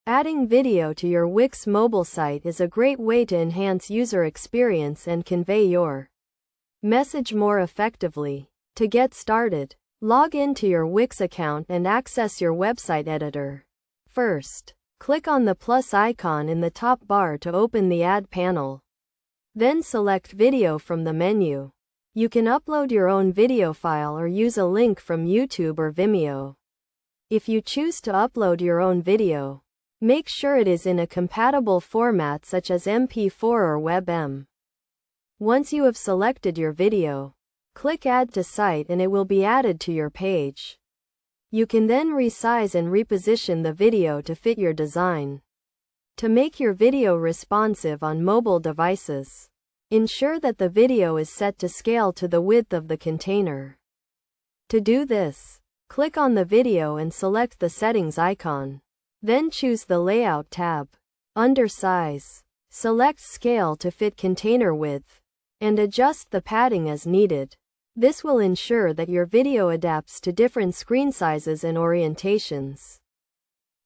Adding video to your Wix mobile site is a great way to enhance user experience and convey your message more effectively. To get started, log into your Wix account and access your website editor. First, click on the plus icon in the top bar to open the Add panel. Then select Video from the menu. You can upload your own video file or use a link from YouTube or Vimeo. If you choose to upload your own video, make sure it is in a compatible format such as MP4 or WebM. Once you have selected your video, click Add to Site and it will be added to your page. You can then resize and reposition the video to fit your design. To make your video responsive on mobile devices, ensure that the video is set to scale to the width of the container. To do this, click on the video and select the Settings icon. Then choose the Layout tab. Under Size, select Scale to fit container width, and adjust the padding as needed. This will ensure that your video adapts to different screen sizes and orientations.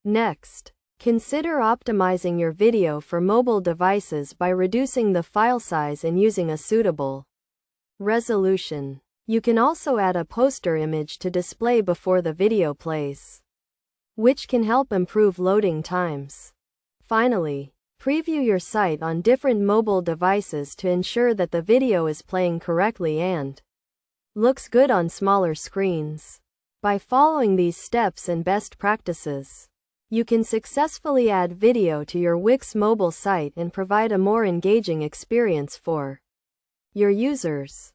Next, consider optimizing your video for mobile devices by reducing the file size and using a suitable resolution. You can also add a poster image to display before the video plays, which can help improve loading times. Finally, preview your site on different mobile devices to ensure that the video is playing correctly and looks good on smaller screens. By following these steps and best practices, you can successfully add video to your Wix mobile site and provide a more engaging experience for your users.